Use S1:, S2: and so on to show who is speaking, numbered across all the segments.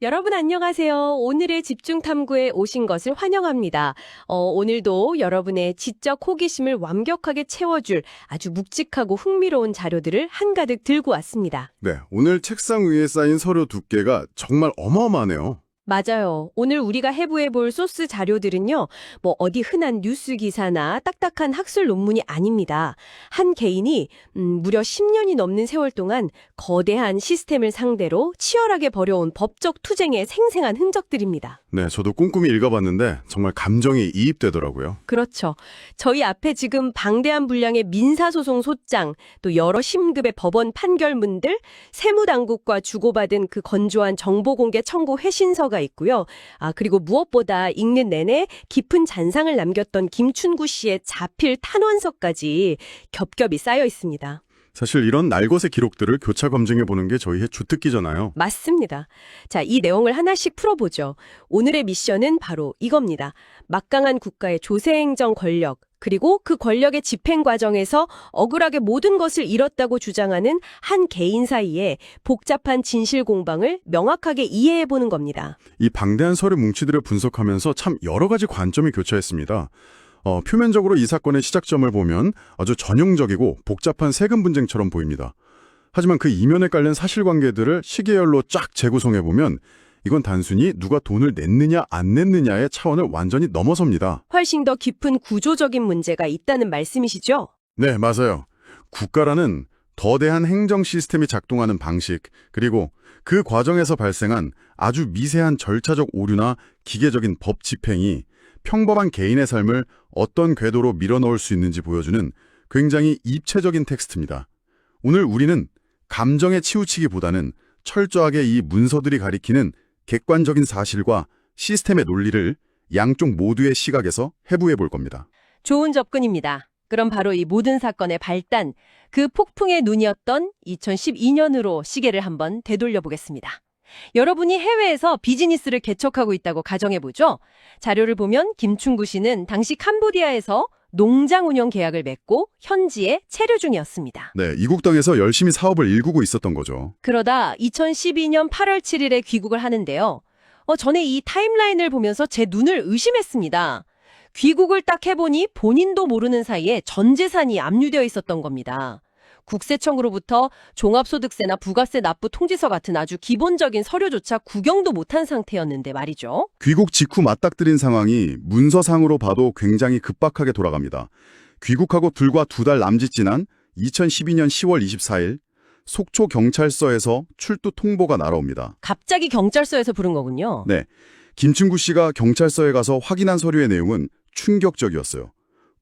S1: 여러분 안녕하세요. 오늘의 집중 탐구에 오신 것을 환영합니다. 오늘도 여러분의 지적 호기심을 완벽하게 채워줄 아주 묵직하고 흥미로운 자료들을 한가득 들고 왔습니다.
S2: 네, 오늘 책상 위에 쌓인 서류 두께가 정말 어마어마하네요.
S1: 맞아요. 오늘 우리가 해부해 볼 소스 자료들은요, 어디 흔한 뉴스 기사나 딱딱한 학술 논문이 아닙니다. 한 개인이 무려 10년이 넘는 세월 동안 거대한 시스템을 상대로 치열하게 벌여온 법적 투쟁의 생생한 흔적들입니다.
S2: 네, 저도 꼼꼼히 읽어봤는데 정말 감정이 이입되더라고요.
S1: 그렇죠. 저희 앞에 지금 방대한 분량의 민사소송 소장, 또 여러 심급의 법원 판결문들, 세무당국과 주고받은 그 건조한 정보공개 청구 회신서가 있고요. 그리고 무엇보다 읽는 내내 깊은 잔상을 남겼던 김춘구 씨의 자필 탄원서까지 겹겹이 쌓여 있습니다.
S2: 사실 이런 날것의 기록들을 교차 검증해보는 게 저희의 주특기잖아요.
S1: 맞습니다. 자, 이 내용을 하나씩 풀어보죠. 오늘의 미션은 바로 이겁니다. 막강한 국가의 조세행정 권력, 그리고 그 권력의 집행 과정에서 억울하게 모든 것을 잃었다고 주장하는 한 개인 사이에 복잡한 진실 공방을 명확하게 이해해보는 겁니다.
S2: 이 방대한 서류 뭉치들을 분석하면서 참 여러 가지 관점이 교차했습니다. 표면적으로 이 사건의 시작점을 보면 아주 전형적이고 복잡한 세금 분쟁처럼 보입니다. 하지만 그 이면에 깔린 사실관계들을 시계열로 쫙 재구성해보면 이건 단순히 누가 돈을 냈느냐 안 냈느냐의 차원을 완전히 넘어섭니다.
S1: 훨씬 더 깊은 구조적인 문제가 있다는 말씀이시죠?
S2: 네, 맞아요. 국가라는 거대한 행정 시스템이 작동하는 방식, 그리고 그 과정에서 발생한 아주 미세한 절차적 오류나 기계적인 법 집행이 평범한 개인의 삶을 어떤 궤도로 밀어넣을 수 있는지 보여주는 굉장히 입체적인 텍스트입니다. 오늘 우리는 감정에 치우치기보다는 철저하게 이 문서들이 가리키는 객관적인 사실과 시스템의 논리를 양쪽 모두의 시각에서 해부해 볼 겁니다.
S1: 좋은 접근입니다. 그럼 바로 이 모든 사건의 발단, 그 폭풍의 눈이었던 2012년으로 시계를 한번 되돌려 보겠습니다. 여러분이 해외에서 비즈니스를 개척하고 있다고 가정해보죠. 자료를 보면 김충구 씨는 당시 캄보디아에서 농장 운영 계약을 맺고 현지에 체류 중이었습니다.
S2: 네, 이국 땅에서 열심히 사업을 일구고 있었던 거죠.
S1: 그러다 2012년 8월 7일에 귀국을 하는데요. 전에 이 타임라인을 보면서 제 눈을 의심했습니다. 귀국을 딱 해보니 본인도 모르는 사이에 전 재산이 압류되어 있었던 겁니다. 국세청으로부터 종합소득세나 부가세 납부 통지서 같은 아주 기본적인 서류조차 구경도 못한 상태였는데 말이죠.
S2: 귀국 직후 맞닥뜨린 상황이 문서상으로 봐도 굉장히 급박하게 돌아갑니다. 귀국하고 불과 2달 남짓 지난 2012년 10월 24일 속초 경찰서에서 출두 통보가 날아옵니다.
S1: 갑자기 경찰서에서 부른 거군요.
S2: 네, 김충구 씨가 경찰서에 가서 확인한 서류의 내용은 충격적이었어요.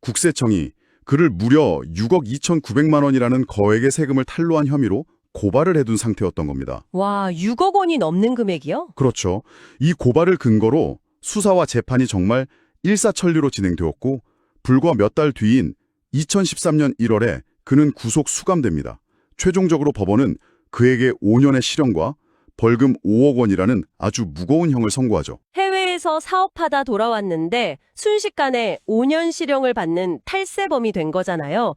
S2: 국세청이 그를 무려 6억 2,900만 원이라는 거액의 세금을 탈루한 혐의로 고발을 해둔 상태였던 겁니다.
S1: 와, 6억 원이 넘는 금액이요?
S2: 그렇죠. 이 고발을 근거로 수사와 재판이 정말 일사천리로 진행되었고 불과 몇 달 뒤인 2013년 1월에 그는 구속 수감됩니다. 최종적으로 법원은 그에게 5년의 실형과 벌금 5억 원이라는 아주 무거운 형을 선고하죠.
S1: 해외에서 사업하다 돌아왔는데 순식간에 5년 실형을 받는 탈세범이 된 거잖아요.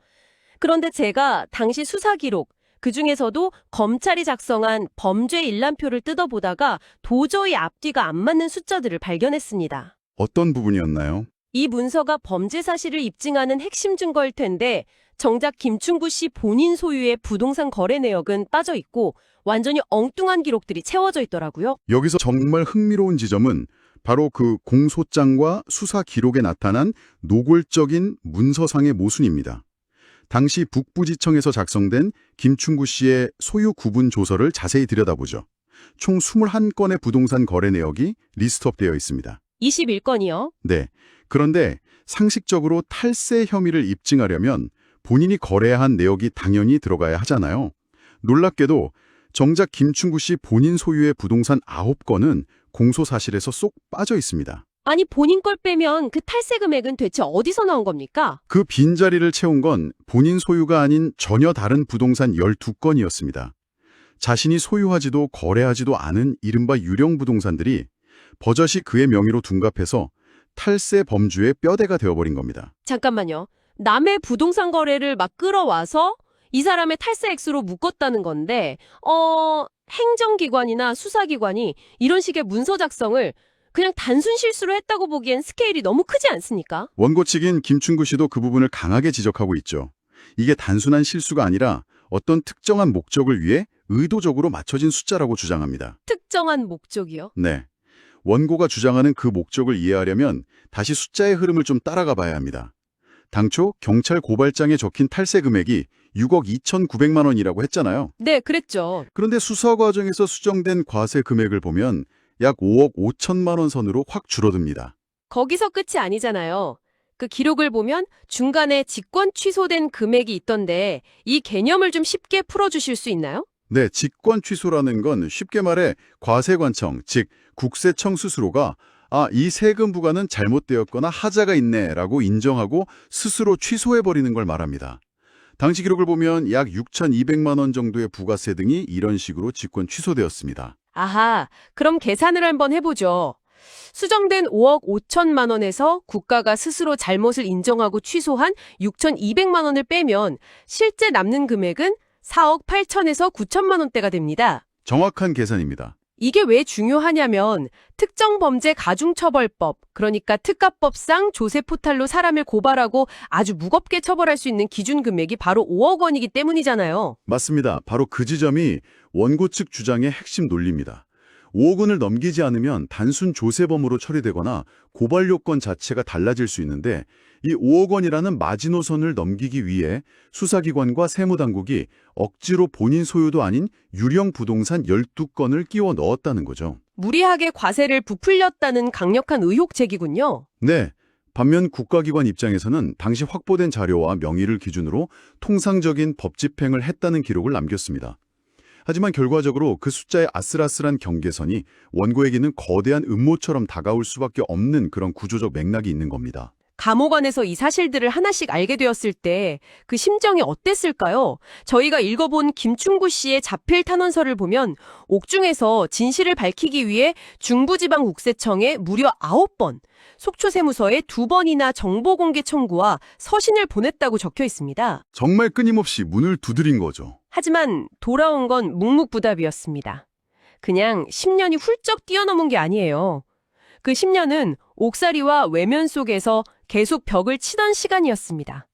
S1: 그런데 제가 당시 수사 기록, 그중에서도 검찰이 작성한 범죄 일람표를 뜯어보다가 도저히 앞뒤가 안 맞는 숫자들을 발견했습니다.
S2: 어떤 부분이었나요?
S1: 이 문서가 범죄 사실을 입증하는 핵심 증거일 텐데 정작 김충구 씨 본인 소유의 부동산 거래 내역은 빠져 있고 완전히 엉뚱한 기록들이 채워져 있더라고요.
S2: 여기서 정말 흥미로운 지점은 바로 그 공소장과 수사 기록에 나타난 노골적인 문서상의 모순입니다. 당시 북부지청에서 작성된 김충구 씨의 소유 구분 조서를 자세히 들여다보죠. 총 21건의 부동산 거래 내역이 리스트업되어 있습니다.
S1: 21건이요?
S2: 네. 그런데 상식적으로 탈세 혐의를 입증하려면 본인이 거래한 내역이 당연히 들어가야 하잖아요. 놀랍게도 정작 김충구 씨 본인 소유의 부동산 9건은 공소사실에서 쏙 빠져 있습니다.
S1: 아니 본인 걸 빼면 그 탈세 금액은 대체 어디서 나온 겁니까?
S2: 그 빈자리를 채운 건 본인 소유가 아닌 전혀 다른 부동산 12건이었습니다. 자신이 소유하지도 거래하지도 않은 이른바 유령 부동산들이 버젓이 그의 명의로 둔갑해서 탈세 범주의 뼈대가 되어버린 겁니다.
S1: 잠깐만요. 남의 부동산 거래를 막 끌어와서 이 사람의 탈세 액수로 묶었다는 건데 행정기관이나 수사기관이 이런 식의 문서 작성을 그냥 단순 실수로 했다고 보기엔 스케일이 너무 크지 않습니까?
S2: 원고 측인 김충구 씨도 그 부분을 강하게 지적하고 있죠. 이게 단순한 실수가 아니라 어떤 특정한 목적을 위해 의도적으로 맞춰진 숫자라고 주장합니다.
S1: 특정한 목적이요?
S2: 네. 원고가 주장하는 그 목적을 이해하려면 다시 숫자의 흐름을 좀 따라가 봐야 합니다. 당초 경찰 고발장에 적힌 탈세 금액이 6억 2,900만 원이라고 했잖아요.
S1: 네, 그랬죠.
S2: 그런데 수사 과정에서 수정된 과세 금액을 보면 약 5억 5천만 원 선으로 확 줄어듭니다.
S1: 거기서 끝이 아니잖아요. 그 기록을 보면 중간에 직권 취소된 금액이 있던데 이 개념을 좀 쉽게 풀어주실 수 있나요?
S2: 네, 직권 취소라는 건 쉽게 말해 과세관청, 즉 국세청 스스로가 이 세금 부과는 잘못되었거나 하자가 있네라고 인정하고 스스로 취소해버리는 걸 말합니다. 당시 기록을 보면 약 6,200만 원 정도의 부가세 등이 이런 식으로 직권 취소되었습니다.
S1: 아하, 그럼 계산을 한번 해보죠. 수정된 5억 5천만 원에서 국가가 스스로 잘못을 인정하고 취소한 6,200만 원을 빼면 실제 남는 금액은 4억 8천에서 9천만 원대가 됩니다.
S2: 정확한 계산입니다.
S1: 이게 왜 중요하냐면 특정범죄 가중처벌법, 그러니까 특가법상 조세포탈로 사람을 고발하고 아주 무겁게 처벌할 수 있는 기준 금액이 바로 5억 원이기 때문이잖아요.
S2: 맞습니다. 바로 그 지점이 원고 측 주장의 핵심 논리입니다. 5억 원을 넘기지 않으면 단순 조세범으로 처리되거나 고발 요건 자체가 달라질 수 있는데 이 5억 원이라는 마지노선을 넘기기 위해 수사기관과 세무당국이 억지로 본인 소유도 아닌 유령 부동산 12건을 끼워 넣었다는 거죠.
S1: 무리하게 과세를 부풀렸다는 강력한 의혹 제기군요.
S2: 네. 반면 국가기관 입장에서는 당시 확보된 자료와 명의를 기준으로 통상적인 법 집행을 했다는 기록을 남겼습니다. 하지만 결과적으로 그 숫자의 아슬아슬한 경계선이 원고에게는 거대한 음모처럼 다가올 수밖에 없는 그런 구조적 맥락이 있는 겁니다.
S1: 감옥 안에서 이 사실들을 하나씩 알게 되었을 때 그 심정이 어땠을까요? 저희가 읽어본 김충구 씨의 자필 탄원서를 보면 옥중에서 진실을 밝히기 위해 중부지방국세청에 무려 9번, 속초세무서에 2번이나 정보공개 청구와 서신을 보냈다고 적혀 있습니다.
S2: 정말 끊임없이 문을 두드린 거죠.
S1: 하지만 돌아온 건 묵묵부답이었습니다. 그냥 10년이 훌쩍 뛰어넘은 게 아니에요. 그 10년은 옥살이와 외면 속에서 계속 벽을 치던 시간이었습니다.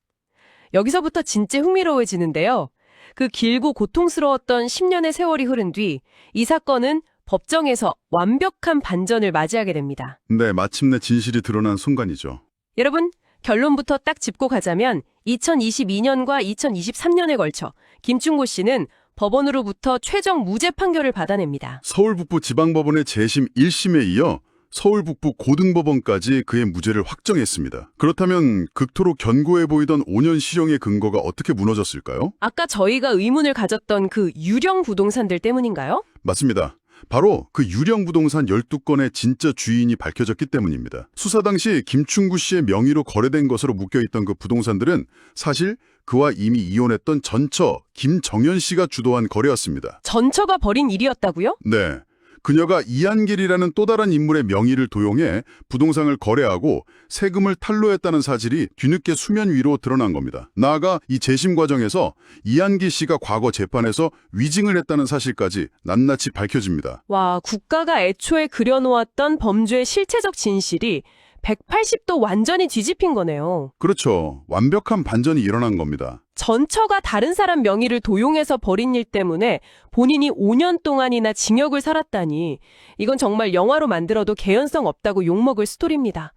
S1: 여기서부터 진짜 흥미로워지는데요. 그 길고 고통스러웠던 10년의 세월이 흐른 뒤 이 사건은 법정에서 완벽한 반전을 맞이하게 됩니다.
S2: 네, 마침내 진실이 드러난 순간이죠.
S1: 여러분, 결론부터 딱 짚고 가자면 2022년과 2023년에 걸쳐 김충구 씨는 법원으로부터 최종 무죄 판결을 받아냅니다.
S2: 서울북부 지방법원의 재심 1심에 이어 서울북부 고등법원까지 그의 무죄를 확정했습니다. 그렇다면 극토록 견고해 보이던 5년 실형의 근거가 어떻게 무너졌을까요?
S1: 아까 저희가 의문을 가졌던 그 유령 부동산들 때문인가요?
S2: 맞습니다. 바로 그 유령 부동산 12건의 진짜 주인이 밝혀졌기 때문입니다. 수사 당시 김충구 씨의 명의로 거래된 것으로 묶여있던 그 부동산들은 사실 그와 이미 이혼했던 전처 김정현 씨가 주도한 거래였습니다.
S1: 전처가 벌인 일이었다고요?
S2: 네. 그녀가 이한길이라는 또 다른 인물의 명의를 도용해 부동산을 거래하고 세금을 탈루했다는 사실이 뒤늦게 수면 위로 드러난 겁니다. 나아가 이 재심 과정에서 이한길 씨가 과거 재판에서 위증을 했다는 사실까지 낱낱이 밝혀집니다.
S1: 와, 국가가 애초에 그려놓았던 범죄의 실체적 진실이 180도 완전히 뒤집힌 거네요.
S2: 그렇죠. 완벽한 반전이 일어난 겁니다.
S1: 전처가 다른 사람 명의를 도용해서 벌인 일 때문에 본인이 5년 동안이나 징역을 살았다니 이건 정말 영화로 만들어도 개연성 없다고 욕먹을 스토리입니다.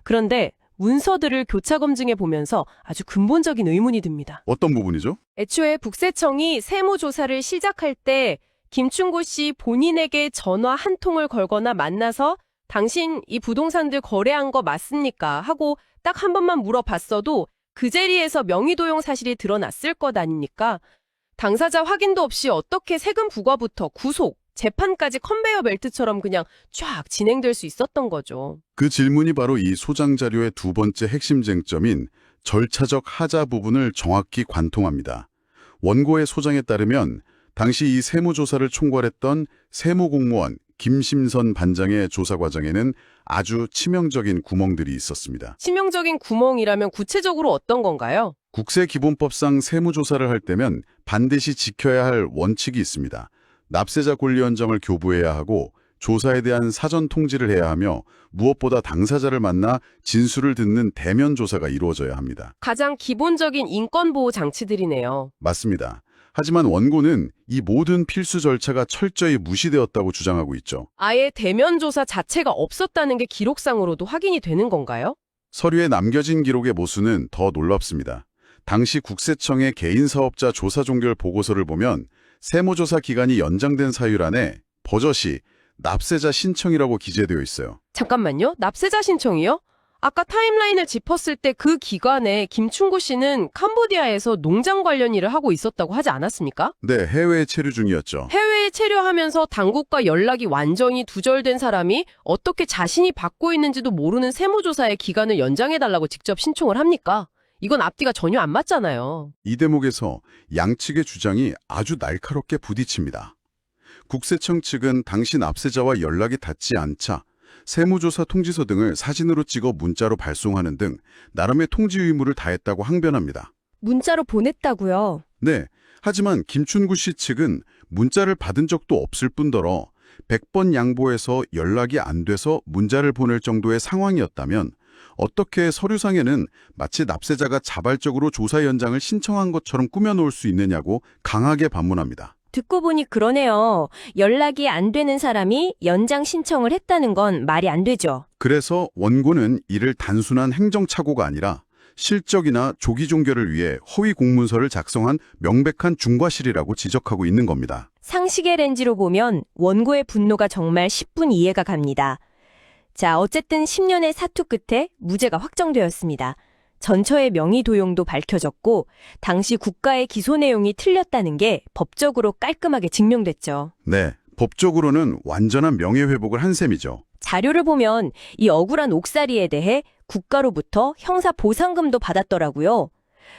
S1: 그런데 문서들을 교차 검증해 보면서 아주 근본적인 의문이 듭니다.
S2: 어떤 부분이죠?
S1: 애초에 국세청이 세무조사를 시작할 때 김충구 씨 본인에게 전화 한 통을 걸거나 만나서 당신 이 부동산들 거래한 거 맞습니까? 하고 딱 한 번만 물어봤어도 그 자리에서 명의도용 사실이 드러났을 것 아닙니까? 당사자 확인도 없이 어떻게 세금 부과부터 구속, 재판까지 컨베이어 벨트처럼 그냥 쫙 진행될 수 있었던 거죠.
S2: 그 질문이 바로 이 소장 자료의 두 번째 핵심 쟁점인 절차적 하자 부분을 정확히 관통합니다. 원고의 소장에 따르면 당시 이 세무조사를 총괄했던 세무공무원 김심선 반장의 조사 과정에는 아주 치명적인 구멍들이 있었습니다.
S1: 치명적인 구멍이라면 구체적으로 어떤 건가요?
S2: 국세기본법상 세무조사를 할 때면 반드시 지켜야 할 원칙이 있습니다. 납세자 권리 현정을 교부해야 하고 조사에 대한 사전 통지를 해야 하며 무엇보다 당사자를 만나 진술을 듣는 대면 조사가 이루어져야 합니다.
S1: 가장 기본적인 인권보호 장치들이네요.
S2: 맞습니다. 하지만 원고는 이 모든 필수 절차가 철저히 무시되었다고 주장하고 있죠.
S1: 아예 대면 조사 자체가 없었다는 게 기록상으로도 확인이 되는 건가요?
S2: 서류에 남겨진 기록의 모순은 더 놀랍습니다. 당시 국세청의 개인 사업자 조사 종결 보고서를 보면 세무조사 기간이 연장된 사유란에 버젓이 납세자 신청이라고 기재되어 있어요.
S1: 잠깐만요. 납세자 신청이요? 아까 타임라인을 짚었을 때 그 기간에 김충구 씨는 캄보디아에서 농장 관련 일을 하고 있었다고 하지 않았습니까?
S2: 네, 해외에 체류 중이었죠.
S1: 해외에 체류하면서 당국과 연락이 완전히 두절된 사람이 어떻게 자신이 받고 있는지도 모르는 세무조사의 기간을 연장해달라고 직접 신청을 합니까? 이건 앞뒤가 전혀 안 맞잖아요.
S2: 이 대목에서 양측의 주장이 아주 날카롭게 부딪힙니다. 국세청 측은 당시 납세자와 연락이 닿지 않자 세무조사 통지서 등을 사진으로 찍어 문자로 발송하는 등 나름의 통지 의무를 다했다고 항변합니다.
S1: 문자로 보냈다고요?
S2: 네, 하지만 김춘구 씨 측은 문자를 받은 적도 없을 뿐더러 100번 양보해서 연락이 안 돼서 문자를 보낼 정도의 상황이었다면 어떻게 서류상에는 마치 납세자가 자발적으로 조사 연장을 신청한 것처럼 꾸며놓을 수 있느냐고 강하게 반문합니다.
S3: 듣고 보니 그러네요. 연락이 안 되는 사람이 연장 신청을 했다는 건 말이 안 되죠.
S2: 그래서 원고는 이를 단순한 행정착오가 아니라 실적이나 조기 종결을 위해 허위 공문서를 작성한 명백한 중과실이라고 지적하고 있는 겁니다.
S3: 상식의 렌즈로 보면 원고의 분노가 정말 10분 이해가 갑니다. 자, 어쨌든 10년의 사투 끝에 무죄가 확정되었습니다. 전처의 명의 도용도 밝혀졌고 당시 국가의 기소 내용이 틀렸다는 게 법적으로 깔끔하게 증명됐죠.
S2: 네, 법적으로는 완전한 명예회복을 한 셈이죠.
S3: 자료를 보면 이 억울한 옥살이에 대해 국가로부터 형사 보상금도 받았더라고요.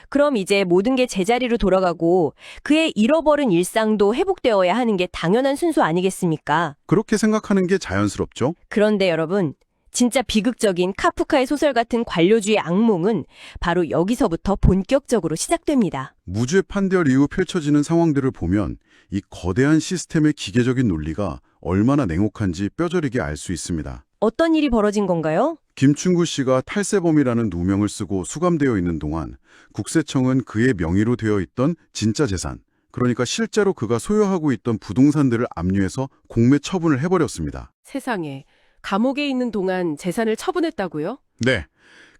S3: 그럼 이제 모든 게 제자리로 돌아가고 그의 잃어버린 일상도 회복되어야 하는 게 당연한 순서 아니겠습니까?
S2: 그렇게 생각하는 게 자연스럽죠?
S3: 그런데 여러분, 진짜 비극적인 카프카의 소설 같은 관료주의 악몽은 바로 여기서부터 본격적으로 시작됩니다.
S2: 무죄 판결 이후 펼쳐지는 상황들을 보면 이 거대한 시스템의 기계적인 논리가 얼마나 냉혹한지 뼈저리게 알 수 있습니다.
S3: 어떤 일이 벌어진 건가요?
S2: 김충구 씨가 탈세범이라는 누명을 쓰고 수감되어 있는 동안 국세청은 그의 명의로 되어 있던 진짜 재산, 그러니까 실제로 그가 소유하고 있던 부동산들을 압류해서 공매 처분을 해버렸습니다.
S1: 세상에. 감옥에 있는 동안 재산을 처분했다고요?
S2: 네,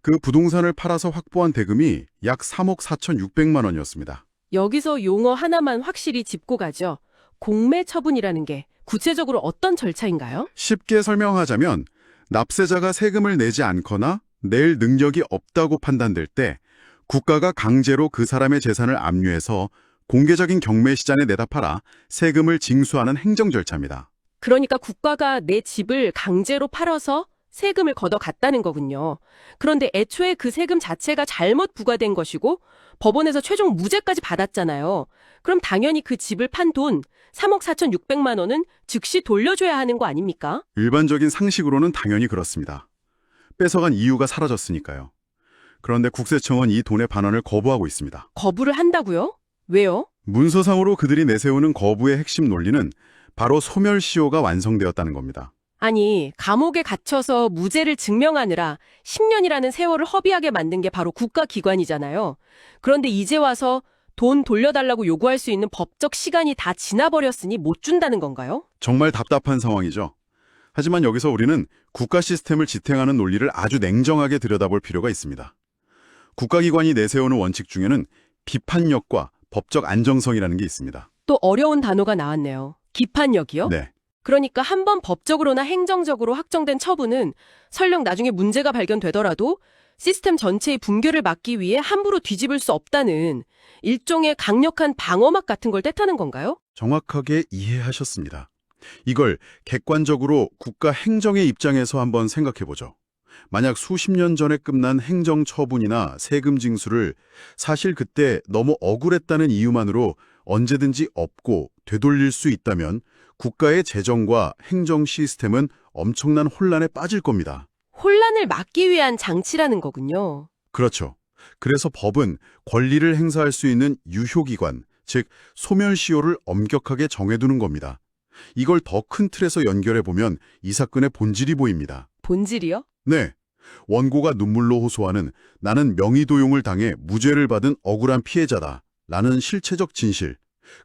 S2: 그 부동산을 팔아서 확보한 대금이 약 3억 4,600만 원이었습니다.
S1: 여기서 용어 하나만 확실히 짚고 가죠. 공매 처분이라는 게 구체적으로 어떤 절차인가요?
S2: 쉽게 설명하자면 납세자가 세금을 내지 않거나 낼 능력이 없다고 판단될 때 국가가 강제로 그 사람의 재산을 압류해서 공개적인 경매 시장에 내다 팔아 세금을 징수하는 행정 절차입니다.
S1: 그러니까 국가가 내 집을 강제로 팔아서 세금을 걷어갔다는 거군요. 그런데 애초에 그 세금 자체가 잘못 부과된 것이고 법원에서 최종 무죄까지 받았잖아요. 그럼 당연히 그 집을 판 돈 3억 4,600만 원은 즉시 돌려줘야 하는 거 아닙니까?
S2: 일반적인 상식으로는 당연히 그렇습니다. 뺏어간 이유가 사라졌으니까요. 그런데 국세청은 이 돈의 반환을 거부하고 있습니다.
S1: 거부를 한다고요? 왜요?
S2: 문서상으로 그들이 내세우는 거부의 핵심 논리는 바로 소멸시효가 완성되었다는 겁니다.
S1: 아니, 감옥에 갇혀서 무죄를 증명하느라 10년이라는 세월을 허비하게 만든 게 바로 국가기관이잖아요. 그런데 이제 와서 돈 돌려달라고 요구할 수 있는 법적 시간이 다 지나버렸으니 못 준다는 건가요?
S2: 정말 답답한 상황이죠. 하지만 여기서 우리는 국가 시스템을 지탱하는 논리를 아주 냉정하게 들여다볼 필요가 있습니다. 국가기관이 내세우는 원칙 중에는 비판력과 법적 안정성이라는 게 있습니다.
S1: 또 어려운 단어가 나왔네요. 비판력이요?
S2: 네.
S1: 그러니까 한번 법적으로나 행정적으로 확정된 처분은 설령 나중에 문제가 발견되더라도 시스템 전체의 붕괴를 막기 위해 함부로 뒤집을 수 없다는 일종의 강력한 방어막 같은 걸 뜻하는 건가요?
S2: 정확하게 이해하셨습니다. 이걸 객관적으로 국가 행정의 입장에서 한번 생각해보죠. 만약 수십 년 전에 끝난 행정 처분이나 세금 징수를 사실 그때 너무 억울했다는 이유만으로 언제든지 없고 되돌릴 수 있다면 국가의 재정과 행정 시스템은 엄청난 혼란에 빠질 겁니다.
S1: 혼란을 막기 위한 장치라는 거군요.
S2: 그렇죠. 그래서 법은 권리를 행사할 수 있는 유효기관, 즉 소멸시효를 엄격하게 정해두는 겁니다. 이걸 더 큰 틀에서 연결해보면 이 사건의 본질이 보입니다.
S1: 본질이요?
S2: 네. 원고가 눈물로 호소하는 나는 명의도용을 당해 무죄를 받은 억울한 피해자다 라는 실체적 진실,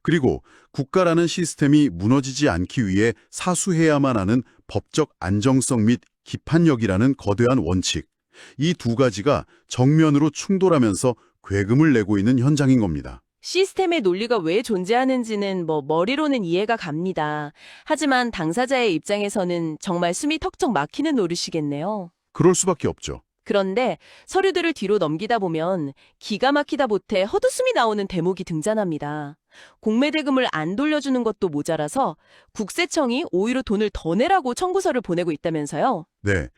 S2: 그리고 국가라는 시스템이 무너지지 않기 위해 사수해야만 하는 법적 안정성 및 기판력이라는 거대한 원칙, 이 두 가지가 정면으로 충돌하면서 괴금을 내고 있는 현장인 겁니다.
S1: 시스템의 논리가 왜 존재하는지는 머리로는 이해가 갑니다. 하지만 당사자의 입장에서는 정말 숨이 턱턱 막히는 노릇이겠네요.
S2: 그럴 수밖에 없죠.
S1: 그런데 서류들을 뒤로 넘기다 보면 기가 막히다 못해 헛웃음이 나오는 대목이 등장합니다. 공매대금을 안 돌려주는 것도 모자라서 국세청이 오히려 돈을 더 내라고 청구서를 보내고 있다면서요.
S2: 네.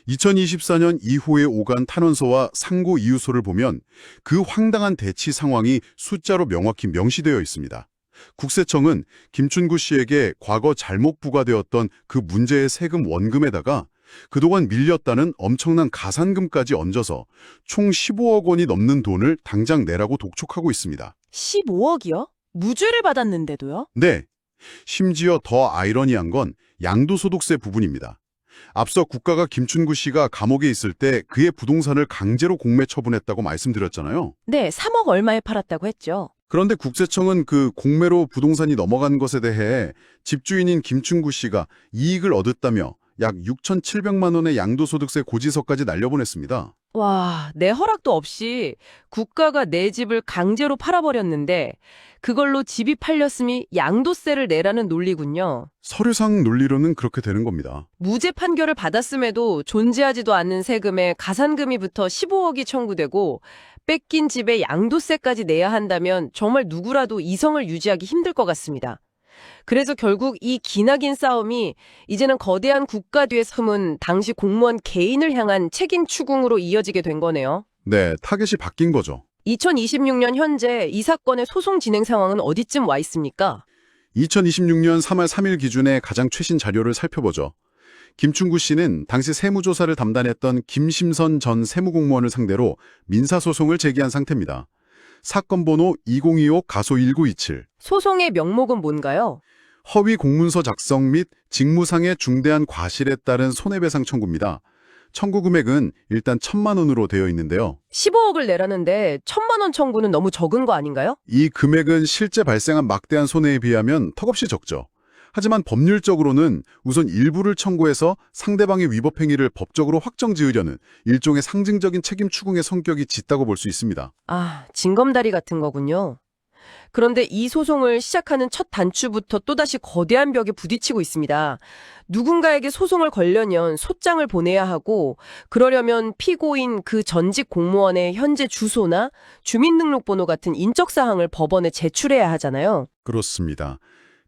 S2: 2024년 이후에 오간 탄원서와 상고 이유서를 보면 그 황당한 대치 상황이 숫자로 명확히 명시되어 있습니다. 국세청은 김춘구 씨에게 과거 잘못 부과되었던 그 문제의 세금 원금에다가 그동안 밀렸다는 엄청난 가산금까지 얹어서 총 15억 원이 넘는 돈을 당장 내라고 독촉하고 있습니다.
S1: 15억이요? 무죄를 받았는데도요?
S2: 네. 심지어 더 아이러니한 건 양도소득세 부분입니다. 앞서 국가가 김춘구 씨가 감옥에 있을 때 그의 부동산을 강제로 공매 처분했다고 말씀드렸잖아요.
S1: 네, 3억 얼마에 팔았다고 했죠.
S2: 그런데 국세청은 그 공매로 부동산이 넘어간 것에 대해 집주인인 김춘구 씨가 이익을 얻었다며 약 6,700만 원의 양도소득세 고지서까지 날려보냈습니다.
S1: 와, 내 허락도 없이 국가가 내 집을 강제로 팔아버렸는데 그걸로 집이 팔렸으니 양도세를 내라는 논리군요.
S2: 서류상 논리로는 그렇게 되는 겁니다.
S1: 무죄 판결을 받았음에도 존재하지도 않는 세금에 가산금이 붙어 15억이 청구되고 뺏긴 집에 양도세까지 내야 한다면 정말 누구라도 이성을 유지하기 힘들 것 같습니다. 그래서 결국 이 기나긴 싸움이 이제는 거대한 국가 뒤에 숨은 당시 공무원 개인을 향한 책임 추궁으로 이어지게 된 거네요.
S2: 네, 타겟이 바뀐 거죠.
S1: 2026년 현재 이 사건의 소송 진행 상황은 어디쯤 와 있습니까?
S2: 2026년 3월 3일 기준의 가장 최신 자료를 살펴보죠. 김춘구 씨는 당시 세무조사를 담당했던 김심선 전 세무공무원을 상대로 민사소송을 제기한 상태입니다. 사건 번호 2025-1927.
S1: 소송의 명목은 뭔가요?
S2: 허위 공문서 작성 및 직무상의 중대한 과실에 따른 손해배상 청구입니다. 청구 금액은 일단 1,000만 원으로 되어 있는데요.
S1: 15억을 내라는데 1,000만 원 청구는 너무 적은 거 아닌가요?
S2: 이 금액은 실제 발생한 막대한 손해에 비하면 턱없이 적죠. 하지만 법률적으로는 우선 일부를 청구해서 상대방의 위법 행위를 법적으로 확정지으려는 일종의 상징적인 책임 추궁의 성격이 짙다고 볼 수 있습니다.
S1: 아, 징검다리 같은 거군요. 그런데 이 소송을 시작하는 첫 단추부터 또다시 거대한 벽에 부딪히고 있습니다. 누군가에게 소송을 걸려면 소장을 보내야 하고 그러려면 피고인 그 전직 공무원의 현재 주소나 주민등록번호 같은 인적사항을 법원에 제출해야 하잖아요.
S2: 그렇습니다.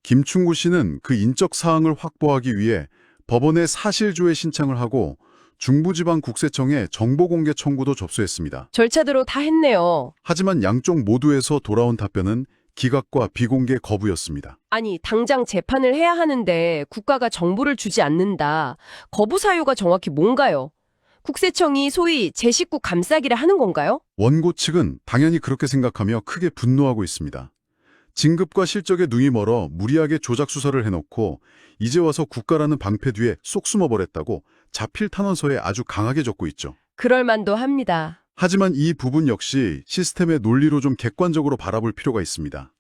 S2: 김춘구 씨는 그 인적 사항을 확보하기 위해 법원에 사실조회 신청을 하고 중부지방국세청에 정보공개 청구도 접수했습니다.
S1: 절차대로 다 했네요.
S2: 하지만 양쪽 모두에서 돌아온 답변은 기각과 비공개 거부였습니다.
S1: 아니, 당장 재판을 해야 하는데 국가가 정보를 주지 않는다. 거부 사유가 정확히 뭔가요? 국세청이 소위 제 식구 감싸기를 하는 건가요?
S2: 원고 측은 당연히 그렇게 생각하며 크게 분노하고 있습니다. 진급과 실적에 눈이 멀어 무리하게 조작 수사를 해놓고 이제 와서 국가라는 방패 뒤에 쏙 숨어버렸다고 자필 탄원서에 아주 강하게 적고 있죠.
S1: 그럴 만도 합니다.
S2: 하지만 이 부분 역시 시스템의 논리로 좀 객관적으로 바라볼 필요가 있습니다.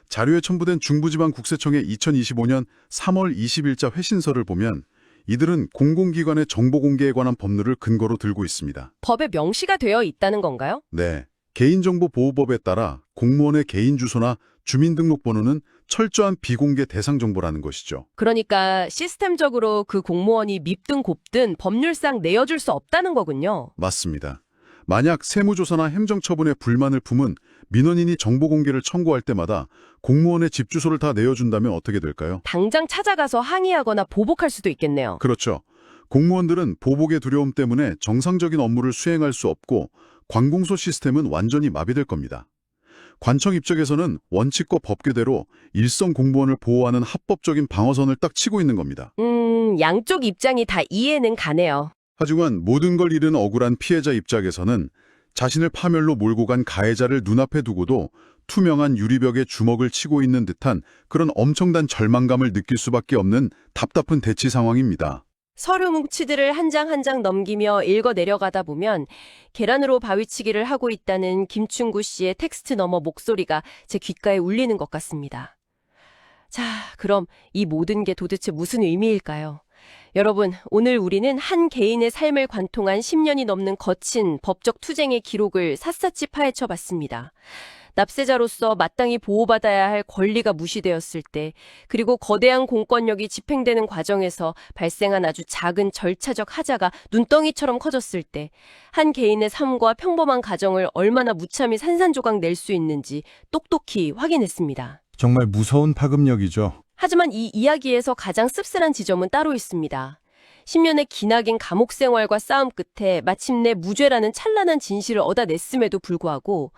S2: 자료에 첨부된 중부지방국세청의 2025년 3월 20일자 회신서를 보면 이들은 공공기관의 정보공개에 관한 법률을 근거로 들고 있습니다.
S1: 법에 명시가 되어 있다는 건가요?
S2: 네, 개인정보보호법에 따라 공무원의 개인 주소나 주민등록번호는 철저한 비공개 대상 정보라는 것이죠.
S1: 그러니까 시스템적으로 그 공무원이 밉든 곱든 법률상 내어줄 수 없다는 거군요.
S2: 맞습니다. 만약 세무조사나 행정처분에 불만을 품은 민원인이 정보공개를 청구할 때마다 공무원의 집 주소를 다 내어준다면 어떻게 될까요?
S1: 당장 찾아가서 항의하거나 보복할 수도 있겠네요.
S2: 그렇죠. 공무원들은 보복의 두려움 때문에 정상적인 업무를 수행할 수 없고 관공서 시스템은 완전히 마비될 겁니다. 관청 입장에서는 원칙과 법규대로 일선 공무원을 보호하는 합법적인 방어선을 딱 치고 있는 겁니다.
S1: 양쪽 입장이 다 이해는 가네요.
S2: 하지만 모든 걸 잃은 억울한 피해자 입장에서는 자신을 파멸로 몰고 간 가해자를 눈앞에 두고도 투명한 유리벽에 주먹을 치고 있는 듯한 그런 엄청난 절망감을 느낄 수밖에 없는 답답한 대치 상황입니다.
S1: 서류 뭉치들을 한 장 한 장 넘기며 읽어 내려가다 보면 계란으로 바위치기를 하고 있다는 김충구 씨의 텍스트 너머 목소리가 제 귓가에 울리는 것 같습니다. 자, 그럼 이 모든 게 도대체 무슨 의미일까요? 여러분, 오늘 우리는 한 개인의 삶을 관통한 10년이 넘는 거친 법적 투쟁의 기록을 샅샅이 파헤쳐 봤습니다. 납세자로서 마땅히 보호받아야 할 권리가 무시되었을 때, 그리고 거대한 공권력이 집행되는 과정에서 발생한 아주 작은 절차적 하자가 눈덩이처럼 커졌을 때, 한 개인의 삶과 평범한 가정을 얼마나 무참히 산산조각 낼 수 있는지 똑똑히 확인했습니다.
S2: 정말 무서운 파급력이죠.
S1: 하지만 이 이야기에서 가장 씁쓸한 지점은 따로 있습니다. 10년의 기나긴 감옥 생활과 싸움 끝에 마침내 무죄라는 찬란한 진실을 얻어냈음에도 불구하고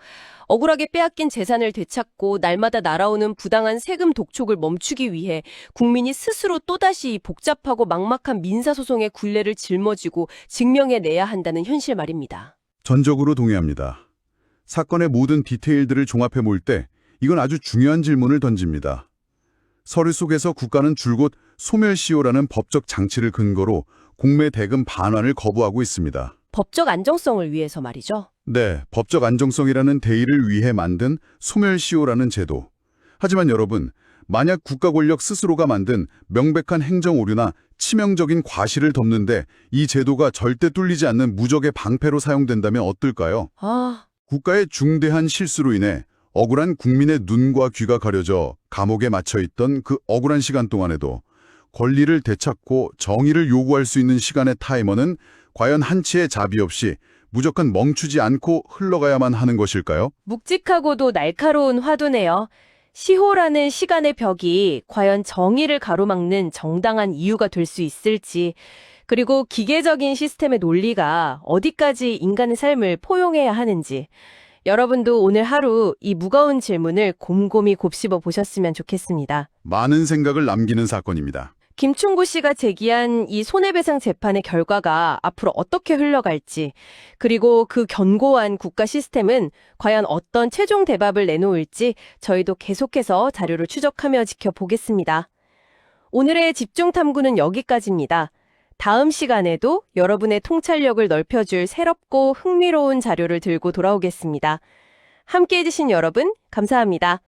S1: 억울하게 빼앗긴 재산을 되찾고 날마다 날아오는 부당한 세금 독촉을 멈추기 위해 국민이 스스로 또다시 복잡하고 막막한 민사소송의 굴레를 짊어지고 증명해내야 한다는 현실 말입니다.
S2: 전적으로 동의합니다. 사건의 모든 디테일들을 종합해 볼 때 이건 아주 중요한 질문을 던집니다. 서류 속에서 국가는 줄곧 소멸시효라는 법적 장치를 근거로 공매 대금 반환을 거부하고 있습니다.
S1: 법적 안정성을 위해서 말이죠.
S2: 네, 법적 안정성이라는 대의를 위해 만든 소멸시효라는 제도. 하지만 여러분, 만약 국가 권력 스스로가 만든 명백한 행정 오류나 치명적인 과실을 덮는데 이 제도가 절대 뚫리지 않는 무적의 방패로 사용된다면 어떨까요? 국가의 중대한 실수로 인해 억울한 국민의 눈과 귀가 가려져 감옥에 맞춰 있던 그 억울한 시간 동안에도 권리를 되찾고 정의를 요구할 수 있는 시간의 타이머는 과연 한치의 자비 없이 무조건 멈추지 않고 흘러가야만 하는 것일까요?
S3: 묵직하고도 날카로운 화두네요. 시효라는 시간의 벽이 과연 정의를 가로막는 정당한 이유가 될 수 있을지, 그리고 기계적인 시스템의 논리가 어디까지 인간의 삶을 포용해야 하는지, 여러분도 오늘 하루 이 무거운 질문을 곰곰이 곱씹어 보셨으면 좋겠습니다.
S2: 많은 생각을 남기는 사건입니다.
S3: 김충구 씨가 제기한 이 손해배상 재판의 결과가 앞으로 어떻게 흘러갈지, 그리고 그 견고한 국가 시스템은 과연 어떤 최종 대답을 내놓을지 저희도 계속해서 자료를 추적하며 지켜보겠습니다. 오늘의 집중 탐구는 여기까지입니다. 다음 시간에도 여러분의 통찰력을 넓혀줄 새롭고 흥미로운 자료를 들고 돌아오겠습니다. 함께해 주신 여러분, 감사합니다.